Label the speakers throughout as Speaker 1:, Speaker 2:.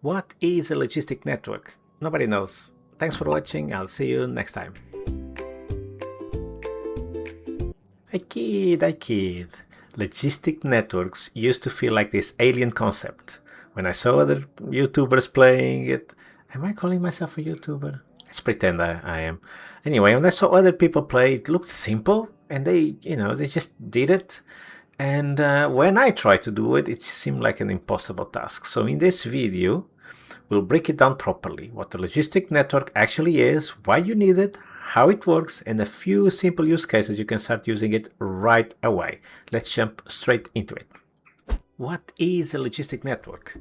Speaker 1: What is a logistic network? Nobody knows. Thanks for watching. I'll see you next time. I kid. Logistic networks used to feel like this alien concept. When I saw other YouTubers playing it, am I calling myself a YouTuber? Let's pretend I am. Anyway, when I saw other people play, it looked simple, and they just did it. And when I tried to do it, it seemed like an impossible task. So in this video, we'll break it down properly, what the logistic network actually is, why you need it, how it works, and a few simple use cases you can start using it right away. Let's jump straight into it. What is a logistic network?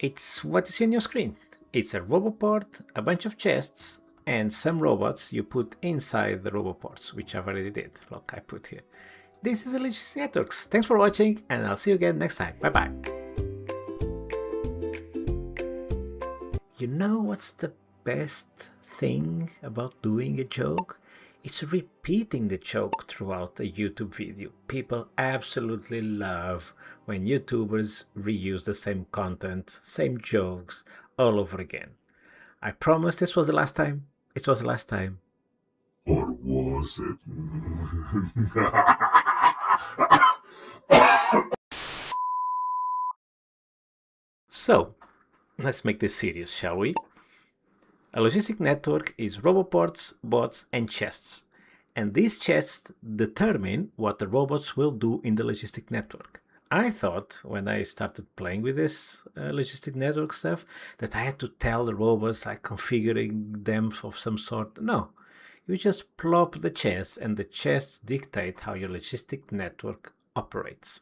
Speaker 1: It's what you see on your screen. It's a Roboport, a bunch of chests, and some robots you put inside the Roboports, which I've already did. Look, I put here. This is a Logistic Networks. Thanks for watching, and I'll see you again next time. Bye-bye. You know what's the best thing about doing a joke? It's repeating the joke throughout a YouTube video. People absolutely love when YouTubers reuse the same content, same jokes, all over again. I promise this was the last time. It was the last time.
Speaker 2: Or was it?
Speaker 1: So, let's make this serious, shall we? A logistic network is Roboports, bots, and chests. And these chests determine what the robots will do in the logistic network. I thought, when I started playing with this logistic network stuff, that I had to tell the robots, like configuring them of some sort. No, you just plop the chests, and the chests dictate how your logistic network operates.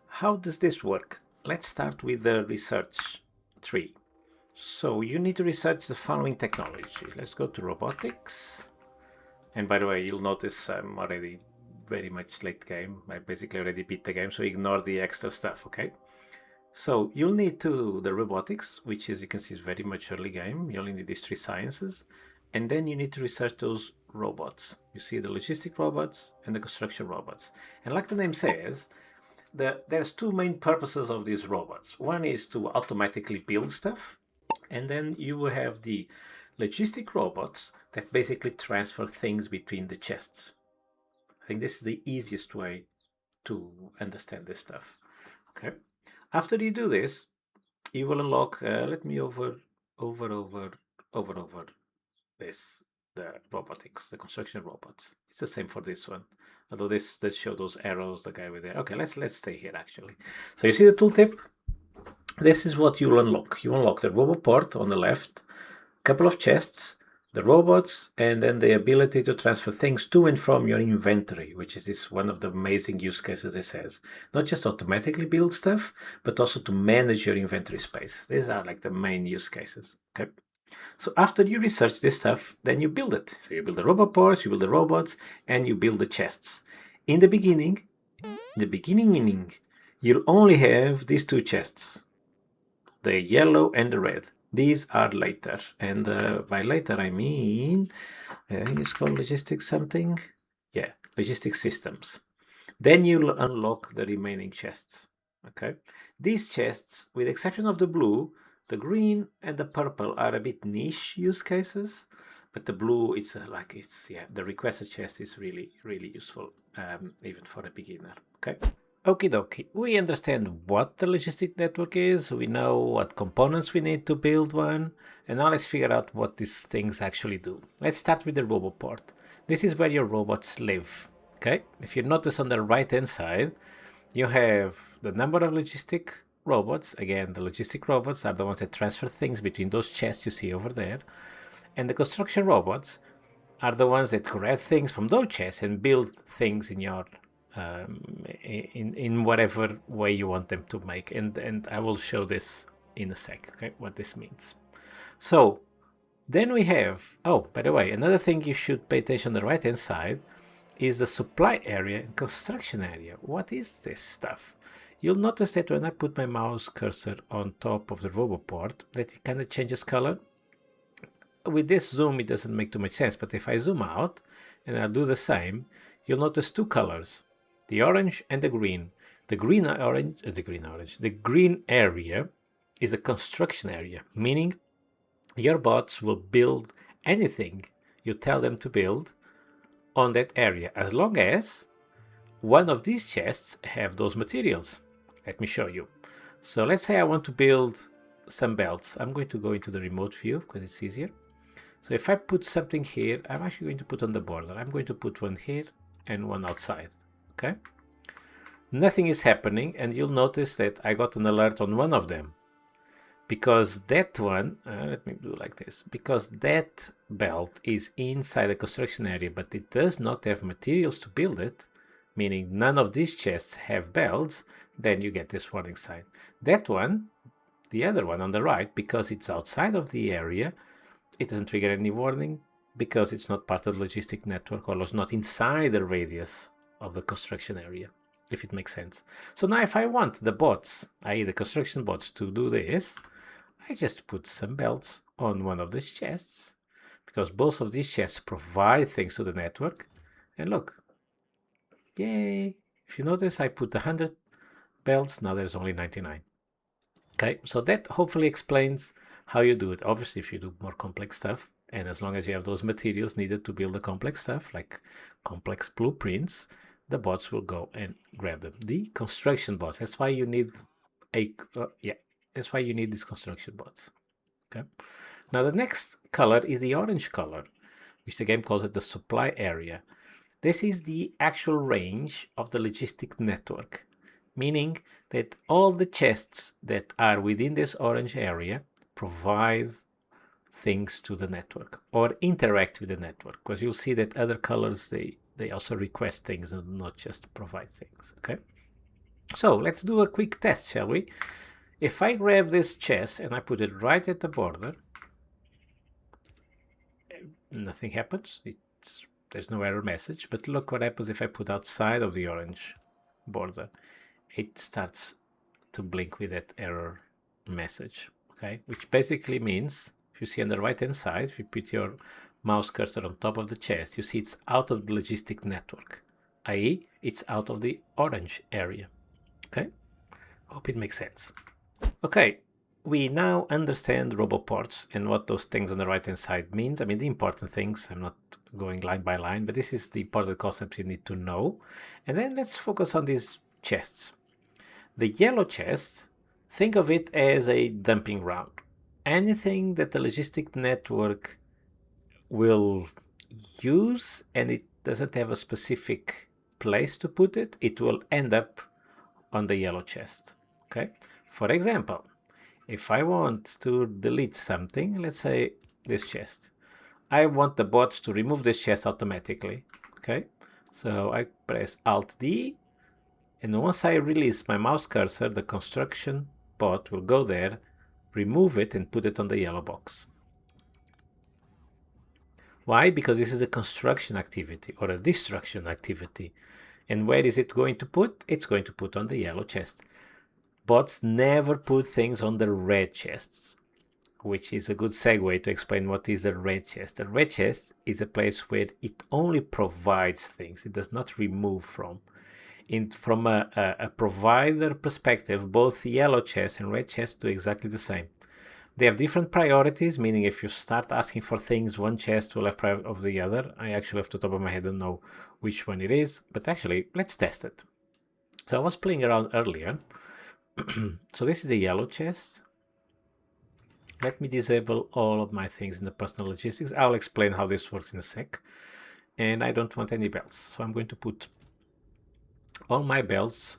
Speaker 1: How does this work? Let's start with the research tree. So you need to research the following technology. Let's go to robotics. And by the way, you'll notice I'm already very much late game. I basically already beat the game, so ignore the extra stuff, okay? So you'll need the robotics, which as you can see is very much early game. You only need these 3 sciences. And then you need to research those robots. You see the logistic robots and the construction robots. And like the name says, there's 2 main purposes of these robots. One is to automatically build stuff. And then you will have the logistic robots that basically transfer things between the chests. I think this is the easiest way to understand this stuff. Okay. After you do this, you will unlock. Let me over this. The robotics, the construction robots. It's the same for this one. Although this show those arrows, the guy with there. Okay, let's stay here actually. So you see the tooltip. This is what you'll unlock. You unlock the Roboport on the left, a couple of chests, the robots, and then the ability to transfer things to and from your inventory, which is one of the amazing use cases this has. Not just automatically build stuff, but also to manage your inventory space. These are like the main use cases. Okay. So after you research this stuff, then you build it. So you build the Roboports, you build the robots, and you build the chests. In the beginning, you'll only have these 2 chests. The yellow and the red. These are later, and by later I mean, I think it's called logistics something. Yeah, logistics systems. Then you'll unlock the remaining chests. Okay, these chests, with the exception of the blue, the green and the purple are a bit niche use cases, but the blue is the requested chest is really useful, even for a beginner. Okay. Okie dokie, we understand what the logistic network is, we know what components we need to build one, and now let's figure out what these things actually do. Let's start with the Roboport. This is where your robots live, okay? If you notice on the right hand side, you have the number of logistic robots. Again, the logistic robots are the ones that transfer things between those chests you see over there, and the construction robots are the ones that grab things from those chests and build things in your in whatever way you want them to make, and I will show this in a sec, okay, what this means. So then we have, oh, by the way, another thing you should pay attention on the right hand side is the supply area and construction area. What is this stuff? You'll notice that when I put my mouse cursor on top of the Roboport, that it kind of changes color. With this zoom it doesn't make too much sense, but if I zoom out and I'll do the same, you'll notice 2 colors, the orange and the green. The green area is a construction area, meaning your bots will build anything you tell them to build on that area, as long as one of these chests have those materials. Let me show you. So let's say I want to build some belts. I'm going to go into the remote view because it's easier. So if I put something here, I'm actually going to put on the border. I'm going to put one here and one outside. Okay. Nothing is happening, and you'll notice that I got an alert on one of them because that one, let me do like this, because that belt is inside the construction area, but it does not have materials to build it, meaning none of these chests have belts, then you get this warning sign. That one, the other one on the right, because it's outside of the area, it doesn't trigger any warning because it's not part of the logistic network or was not inside the radius of the construction area, if it makes sense. So now if I want the bots, i.e. the construction bots, to do this, I just put some belts on one of these chests because both of these chests provide things to the network. And look, yay! If you notice, I put 100 belts, now there's only 99. Okay, so that hopefully explains how you do it. Obviously, if you do more complex stuff, and as long as you have those materials needed to build the complex stuff, like complex blueprints, the bots will go and grab them. The construction bots, that's why you need that's why you need these construction bots. Okay. Now the next color is the orange color, which the game calls it the supply area. This is the actual range of the logistic network, meaning that all the chests that are within this orange area provide things to the network or interact with the network, because you'll see that other colors, they also request things and not just provide things. Okay, so let's do a quick test, shall we? If I grab this chest and I put it right at the border, nothing happens. There's no error message. But look what happens if I put outside of the orange border. It starts to blink with that error message. Okay, which basically means, if you see on the right hand side, if you put your mouse cursor on top of the chest, you see it's out of the logistic network, i.e. it's out of the orange area. Okay, hope it makes sense. Okay, we now understand Roboports and what those things on the right hand side means. I mean, the important things, I'm not going line by line, but this is the important concepts you need to know. And then let's focus on these chests. The yellow chest, think of it as a dumping ground. Anything that the logistic network will use and it doesn't have a specific place to put it, it will end up on the yellow chest. Okay, for example, if I want to delete something, let's say this chest, I want the bot to remove this chest automatically. Okay, so I press Alt D, and once I release my mouse cursor, the construction bot will go there, remove it, and put it on the yellow box. Why? Because this is a construction activity or a destruction activity. And where is it going to put? It's going to put on the yellow chest. Bots never put things on the red chests, which is a good segue to explain what is the red chest. The red chest is a place where it only provides things. It does not remove from. From a provider perspective, both yellow chest and red chest do exactly the same. They have different priorities, meaning if you start asking for things, one chest will have priority of the other. I actually, off the top of my head, don't know which one it is, but actually, let's test it. So I was playing around earlier. So this is the yellow chest. Let me disable all of my things in the personal logistics. I'll explain how this works in a sec. And I don't want any belts, so I'm going to put all my belts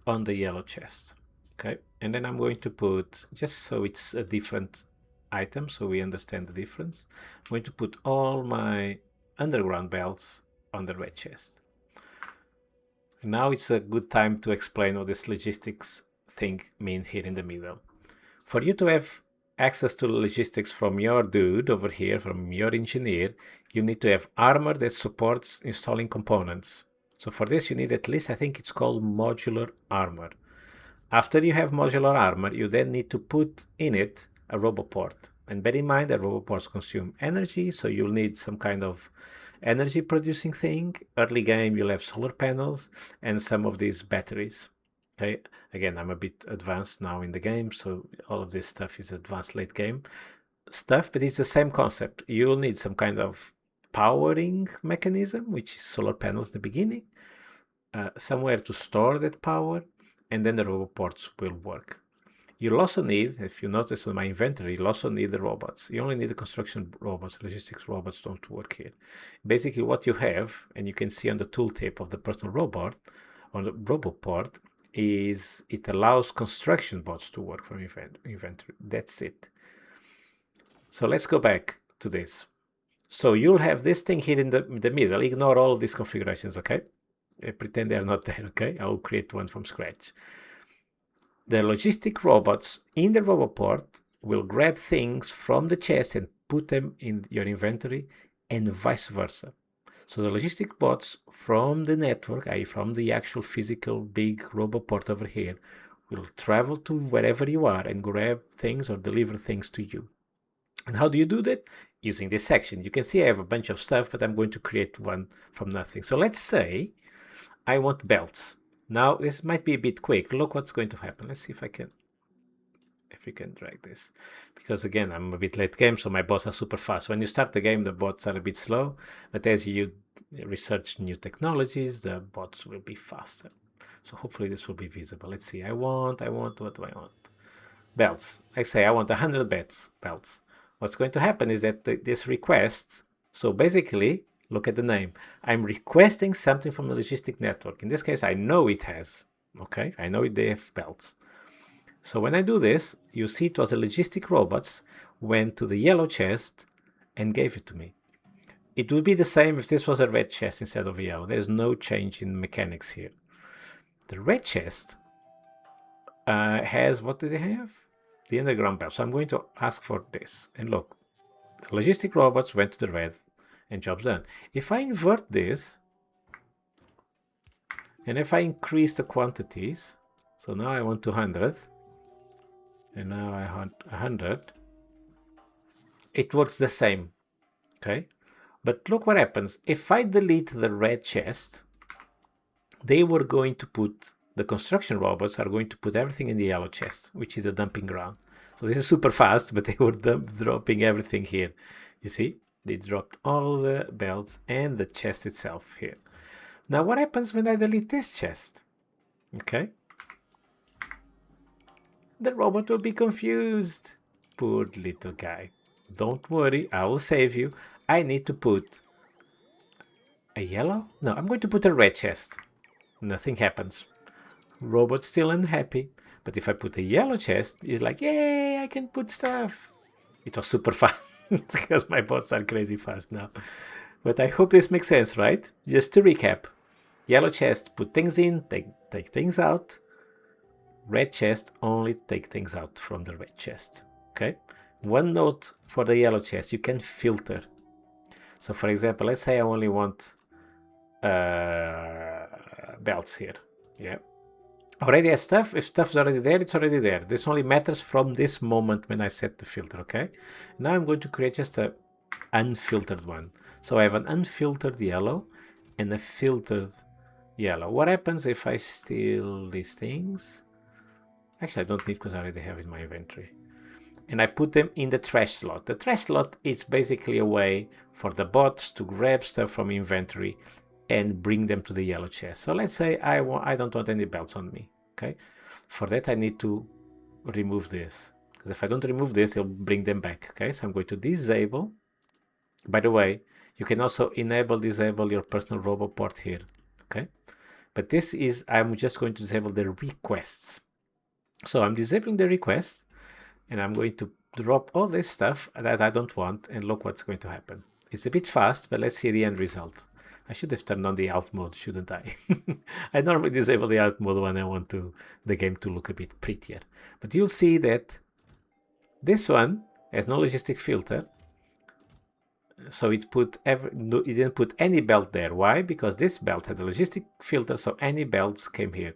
Speaker 1: on the yellow chest. Okay, and then I'm going to put, just so it's a different item, so we understand the difference, I'm going to put all my underground belts on the red chest. And now it's a good time to explain what this logistics thing means here in the middle. For you to have access to logistics from your dude over here, from your engineer, you need to have armor that supports installing components. So for this you need at least, I think it's called modular armor. After you have modular armor, you then need to put in it a Roboport. And bear in mind that Roboports consume energy, so you'll need some kind of energy producing thing. Early game, you'll have solar panels and some of these batteries. Okay, again, I'm a bit advanced now in the game, so all of this stuff is advanced late game stuff, but it's the same concept. You'll need some kind of powering mechanism, which is solar panels in the beginning, somewhere to store that power, and then the roboports will work. You'll also need, if you notice on my inventory, you'll also need the robots. You only need the construction robots. Logistics robots don't work here. Basically, what you have, and you can see on the tooltip of the personal robot, on the Roboport, is it allows construction bots to work from inventory. That's it. So let's go back to this. So you'll have this thing here in the middle. Ignore all these configurations, okay? Pretend they're not there, okay? I will create one from scratch. The logistic robots in the Roboport will grab things from the chest and put them in your inventory, and vice versa. So the logistic bots from the network, i.e. from the actual physical big Roboport over here, will travel to wherever you are and grab things or deliver things to you. And how do you do that? Using this section. You can see I have a bunch of stuff, but I'm going to create one from nothing. So let's say I want belts. Now this might be a bit quick. Look what's going to happen. Let's see if we can drag this, because again I'm a bit late game, so my bots are super fast. When you start the game, the bots are a bit slow, but as you research new technologies, the bots will be faster. So hopefully this will be visible. Let's see. I want. What do I want? Belts. I say I want 100 belts. What's going to happen is that this request. So basically, look at the name. I'm requesting something from the logistic network. In this case, I know it has. Okay, I know they have belts. So when I do this, you see it was a logistic robots went to the yellow chest and gave it to me. It would be the same if this was a red chest instead of a yellow. There's no change in mechanics here. The red chest has, what do they have? The underground belt. So I'm going to ask for this. And look, the logistic robots went to the red and job's done. If I invert this, and if I increase the quantities, so now I want 200, and now I want 100, it works the same, okay? But look what happens. If I delete the red chest, they were going to put, the construction robots are going to put everything in the yellow chest, which is the dumping ground. So this is super fast, but they were dropping everything here. You see, they dropped all the belts and the chest itself here. Now what happens when I delete this chest? Okay. The robot will be confused. Poor little guy. Don't worry, I will save you. I need to put a yellow? No, I'm going to put a red chest. Nothing happens. Robot's still unhappy. But if I put a yellow chest, it's like, yay, I can put stuff. It was super fast because my bots are crazy fast now. But I hope this makes sense, right? Just to recap. Yellow chest, put things in, take things out. Red chest, only take things out from the red chest. Okay? One note for the yellow chest, you can filter. So for example, let's say I only want belts here. Yeah. Already has stuff. If stuff's already there, it's already there. This only matters from this moment when I set the filter, okay? Now I'm going to create just a unfiltered one. So I have an unfiltered yellow and a filtered yellow. What happens if I steal these things? Actually, I don't need because I already have in my inventory. And I put them in the trash slot. The trash slot is basically a way for the bots to grab stuff from inventory and bring them to the yellow chest. So let's say I don't want any belts on me. Okay, for that I need to remove this, because if I don't remove this, they'll bring them back. Okay, so I'm going to disable. By the way, you can also disable your personal Roboport here. Okay, but this is, I'm just going to disable the requests. So I'm disabling the request, and I'm going to drop all this stuff that I don't want, and look what's going to happen. It's a bit fast, but let's see the end result. I should have turned on the alt mode, shouldn't I? I normally disable the alt mode when I want the game to look a bit prettier. But you'll see that this one has no logistic filter. So it didn't put any belt there. Why? Because this belt had a logistic filter, so any belts came here.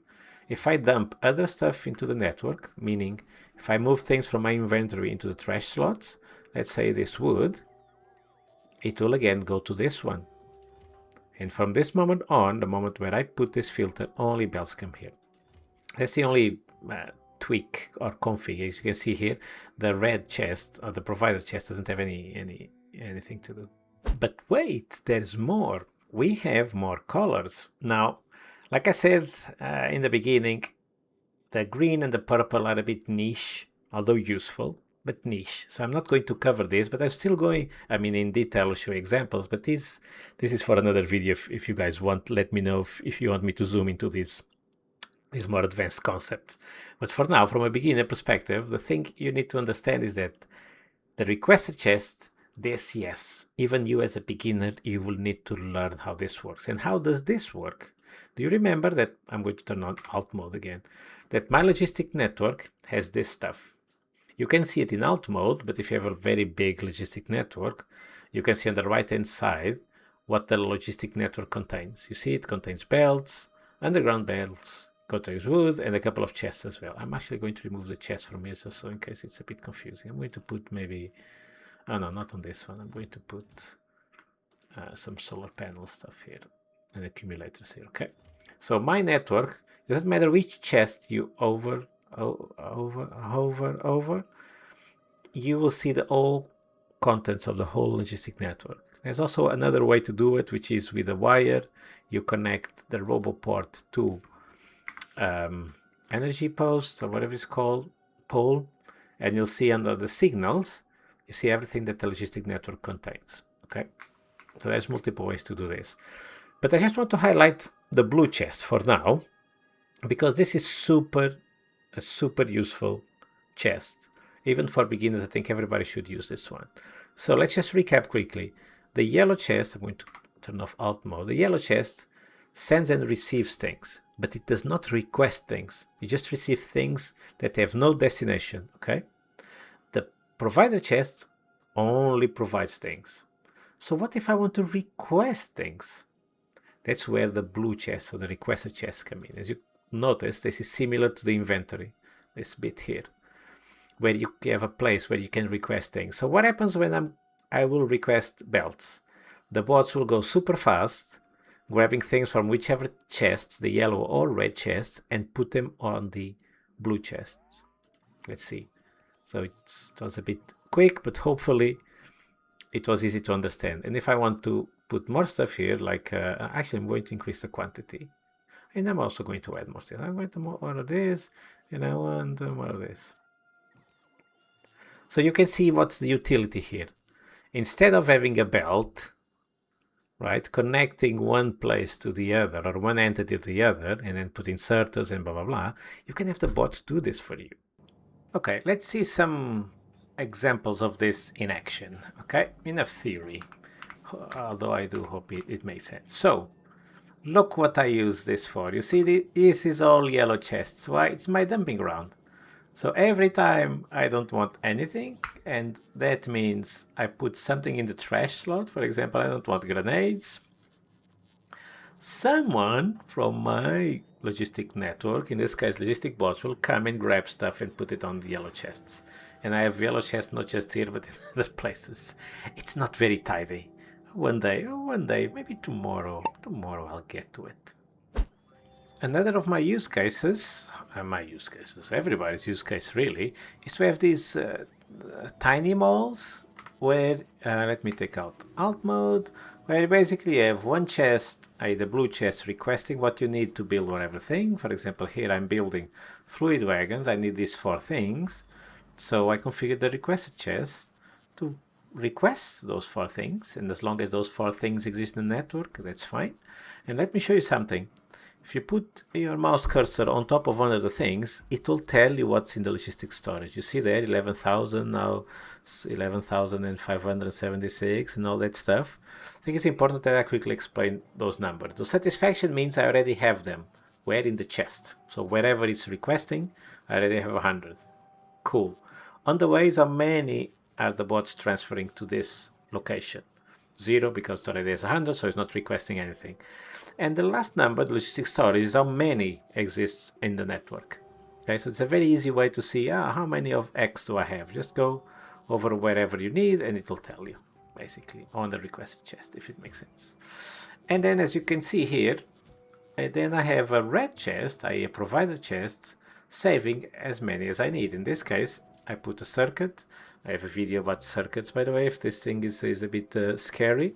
Speaker 1: If I dump other stuff into the network, meaning if I move things from my inventory into the trash slots, let's say this wood, it will again go to this one. And from this moment on, the moment where I put this filter, only belts come here. That's the only tweak or config. As you can see here, the red chest or the provider chest doesn't have anything to do. But wait, there's more. We have more colors. Now, like I said in the beginning, the green and the purple are a bit niche, although useful, but niche. So I'm not going to cover this, but I'm still going, I mean, in detail, show examples, but this is for another video. If you guys want, let me know if you want me to zoom into these more advanced concepts. But for now, from a beginner perspective, the thing you need to understand is that the requested chest, this, yes, even you as a beginner, you will need to learn how this works. And how does this work? Do you remember that, I'm going to turn on alt mode again, that my logistic network has this stuff. You can see it in alt mode, but if you have a very big logistic network, you can see on the right hand side what the logistic network contains. You see it contains belts, underground belts, contains wood, and a couple of chests as well. I'm actually going to remove the chest from here, just so in case it's a bit confusing. I'm going to put maybe, oh no, not on this one. I'm going to put some solar panel stuff here and accumulators here. Okay, so my network, it doesn't matter which chest you hover over, you will see the all contents of the whole logistic network. There's also another way to do it, which is with a wire. You connect the Roboport to energy post or whatever it's called, pole, and you'll see under the signals, you see everything that the logistic network contains. Okay, so there's multiple ways to do this, but I just want to highlight the blue chest for now, because this is a super useful chest. Even for beginners, I think everybody should use this one. So let's just recap quickly. The yellow chest, I'm going to turn off alt mode. The yellow chest sends and receives things, but it does not request things. It just receives things that have no destination, okay? The provider chest only provides things. So what if I want to request things? That's where the blue chest or the requested chest come in. As you notice, this is similar to the inventory, this bit here, where you have a place where you can request things. So what happens when I will request belts? The bots will go super fast, grabbing things from whichever chests, the yellow or red chests, and put them on the blue chests. Let's see. So it was a bit quick, but hopefully it was easy to understand. And if I want to put more stuff here, like actually I'm going to increase the quantity, and I'm also going to add more stuff. I want more of this, and I want more of this. So you can see what's the utility here. Instead of having a belt, right, connecting one place to the other or one entity to the other, and then put inserters and blah blah blah, you can have the bots do this for you. Okay, let's see some examples of this in action. Okay, enough theory, although I do hope it makes sense. So look what I use this for. You see, this is all yellow chests. Why? It's my dumping ground. So every time I don't want anything, and that means I put something in the trash slot. For example, I don't want grenades. Someone from my logistic network, in this case logistic bots, will come and grab stuff and put it on the yellow chests. And I have yellow chests not just here but in other places. It's not very tidy. One day, maybe tomorrow I'll get to it. Another of my use cases, everybody's use case really, is to have these tiny malls where, let me take out alt mode, where you basically have one chest, the blue chest, requesting what you need to build whatever thing. For example, here I'm building fluid wagons, I need these 4 things. So I configured the requested chest to request those 4 things, and as long as those 4 things exist in the network, that's fine. And let me show you something. If you put your mouse cursor on top of one of the things, it will tell you what's in the logistic storage. You see there, 11,000, now 11,576 and all that stuff. I think it's important that I quickly explain those numbers. The satisfaction means I already have them. Where? In the chest. So wherever it's requesting, I already have 100. Cool. On the ways, how many are the bots transferring to this location? 0, because it already has 100, so it's not requesting anything. And the last number, the logistic storage, is how many exists in the network. Okay, so it's a very easy way to see how many of X do I have. Just go over wherever you need and it will tell you, basically, on the requested chest, if it makes sense. And then as you can see here, And then I have a red chest, i.e. a provider chest, saving as many as I need. In this case, I put a circuit. I have a video about circuits, by the way, if this thing is a bit scary,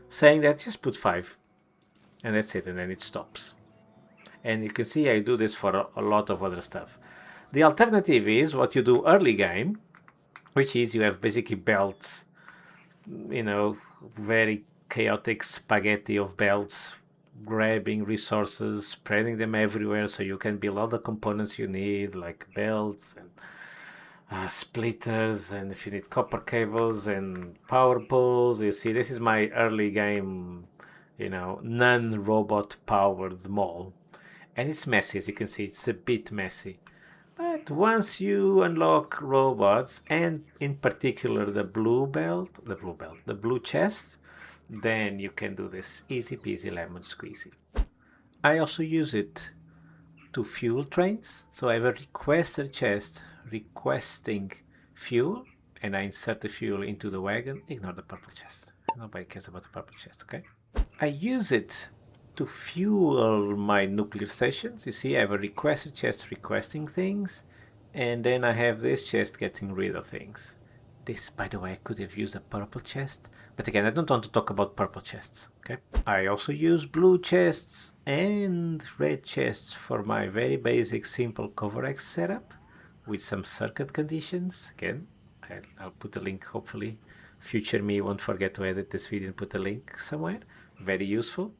Speaker 1: saying that just put 5. And that's it, and then it stops. And you can see I do this for a lot of other stuff. The alternative is what you do early game, which is you have basically belts, very chaotic spaghetti of belts, grabbing resources, spreading them everywhere so you can build all the components you need, like belts and splitters, and if you need copper cables and power poles. You see, this is my early game, non-robot powered mall. And it's messy, as you can see, it's a bit messy. But once you unlock robots, and in particular the blue chest, then you can do this easy peasy lemon squeezy. I also use it to fuel trains. So I have a requester chest requesting fuel, and I insert the fuel into the wagon. Ignore the purple chest. Nobody cares about the purple chest, okay? I use it to fuel my nuclear stations. You see, I have a requester chest requesting things, and then I have this chest getting rid of things. This, by the way, I could have used a purple chest, but again, I don't want to talk about purple chests, okay? I also use blue chests and red chests for my very basic simple CoverX setup with some circuit conditions. Again, I'll put a link, hopefully. Future me won't forget to edit this video and put a link somewhere. Very useful.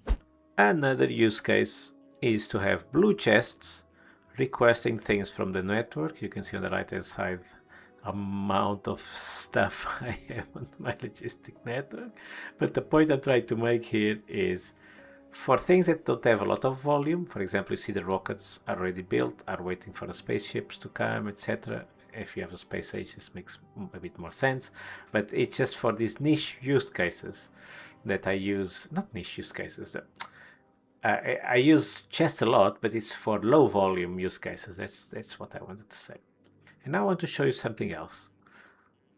Speaker 1: Another use case is to have blue chests requesting things from the network. You can see on the right hand side amount of stuff I have on my logistic network. But the point I'm trying to make here is for things that don't have a lot of volume, for example, you see the rockets are already built, are waiting for the spaceships to come, etc. If you have a space age, this makes a bit more sense. But it's just for these niche use cases that I use, not niche use cases, I use chests a lot, but it's for low volume use cases. That's what I wanted to say. And now I want to show you something else.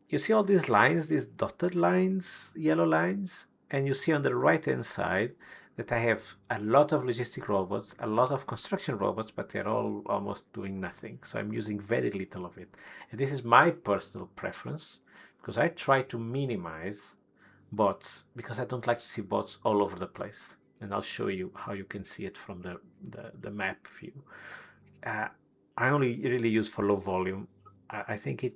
Speaker 1: You see all these lines, these dotted lines, yellow lines, and you see on the right hand side that I have a lot of logistic robots, a lot of construction robots, but they're all almost doing nothing. So I'm using very little of it. And this is my personal preference, because I try to minimize bots, because I don't like to see bots all over the place. And I'll show you how you can see it from the map view. I only really use for low volume. I think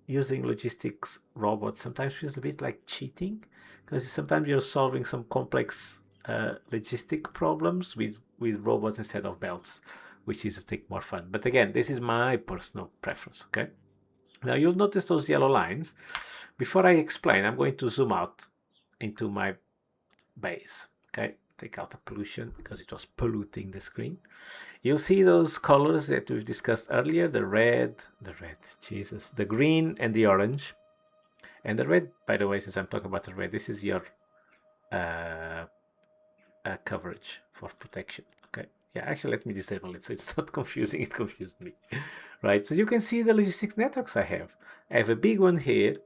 Speaker 1: using logistics robots sometimes feels a bit like cheating, because sometimes you're solving some complex logistic problems with robots instead of belts, which is I think more fun. But again, this is my personal preference, okay? Now you'll notice those yellow lines. Before I explain, I'm going to zoom out into my base, okay? Take out the pollution because it was polluting the screen. You'll see those colors that we've discussed earlier, the green and the orange. And the red, by the way, since I'm talking about the red, this is your coverage for protection, okay? Yeah, actually, let me disable it so it's not confusing. It confused me, right? So you can see the logistics networks I have. I have a big one here.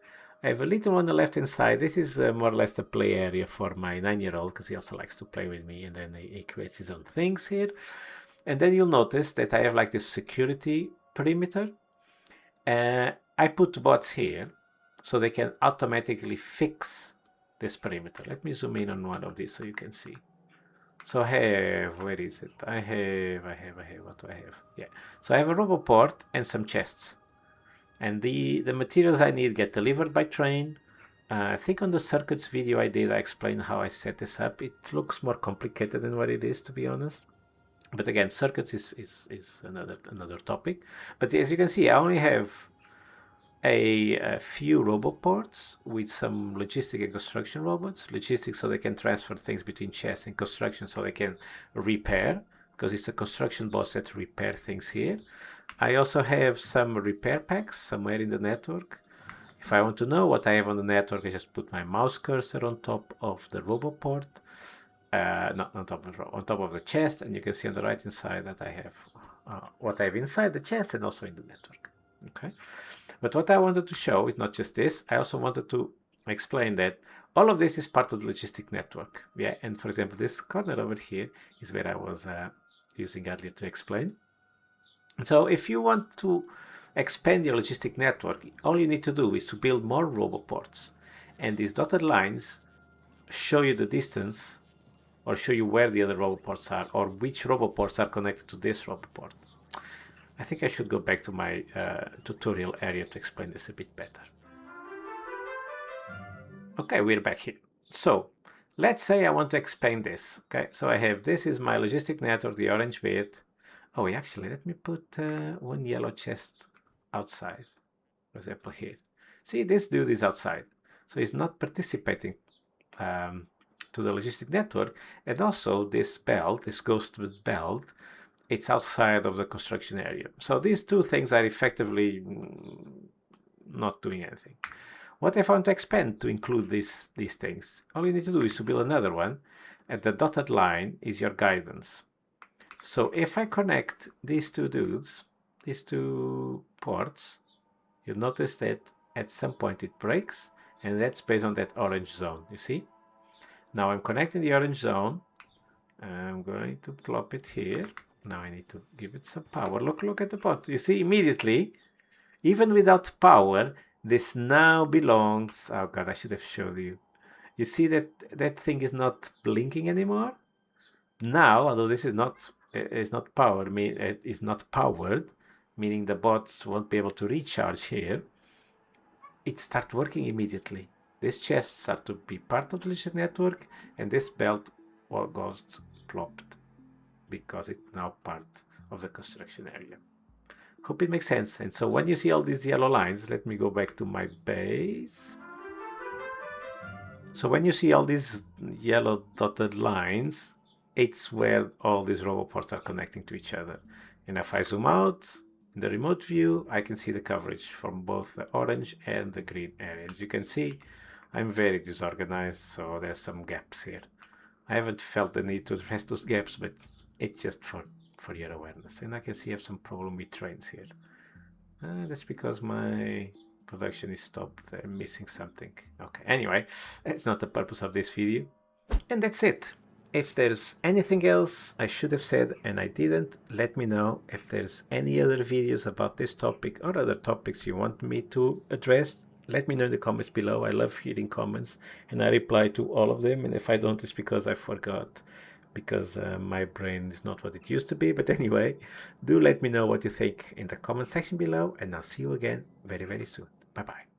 Speaker 1: I have a little one on the left hand side. This is more or less the play area for my 9-year-old, because he also likes to play with me, and then he creates his own things here. And then you'll notice that I have like this security perimeter. I put bots here so they can automatically fix this perimeter. Let me zoom in on one of these so you can see. So I have, where is it? I have, what do I have? Yeah. So I have a Roboport and some chests. And the materials I need get delivered by train. I think on the circuits video I explained how I set this up. It looks more complicated than what it is, to be honest. But again, circuits is another topic. But as you can see, I only have a few Roboports with some logistic and construction robots. Logistics so they can transfer things between chests, and construction so they can repair, because it's the construction bots that repair things here. I also have some repair packs somewhere in the network. If I want to know what I have on the network, I just put my mouse cursor on top of the Roboport, not on top of the chest, and you can see on the right hand side that I have what I have inside the chest and also in the network. Okay, but what I wanted to show is not just this. I also wanted to I explained that all of this is part of the logistic network. Yeah, and for example, this corner over here is where I was using earlier to explain. So if you want to expand your logistic network, all you need to do is to build more Roboports. And these dotted lines show you the distance or show you where the other Roboports are or which Roboports are connected to this Roboport. I think I should go back to my tutorial area to explain this a bit better. Okay, we're back here. So let's say I want to expand this. Okay, so I have, this is my logistic network, the orange bit. Oh, actually, let me put one yellow chest outside, for example, here. See, this dude is outside, so he's not participating to the logistic network. And also this belt, this ghost belt, it's outside of the construction area. So these two things are effectively not doing anything. What if I want to expand to include these things? All you need to do is to build another one, and the dotted line is your guidance. So if I connect these two dudes, these two ports, you'll notice that at some point it breaks, and that's based on that orange zone, you see? Now I'm connecting the orange zone. I'm going to plop it here. Now I need to give it some power. Look at the pot. You see, immediately, even without power, this now belongs. Oh God, I should have showed you. You see that that thing is not blinking anymore? Now, although this is not powered, meaning the bots won't be able to recharge here, it starts working immediately. These chests are to be part of the Logistic network, and this belt goes plopped because it's now part of the construction area. Hope it makes sense. And so when you see all these yellow lines, let me go back to my base. So when you see all these yellow dotted lines, it's where all these Roboports are connecting to each other. And if I zoom out in the remote view, I can see the coverage from both the orange and the green area. As you can see, I'm very disorganized, so there's some gaps here. I haven't felt the need to address those gaps, but it's just for your awareness. And I can see I have some problem with trains here. That's because my production is stopped. I'm missing something. Okay, anyway, that's not the purpose of this video. And that's it. If there's anything else I should have said and I didn't, let me know. If there's any other videos about this topic or other topics you want me to address, let me know in the comments below. I love hearing comments and I reply to all of them. And if I don't, it's because I forgot, because my brain is not what it used to be. But anyway, do let me know what you think in the comment section below, and I'll see you again very, very soon. Bye bye.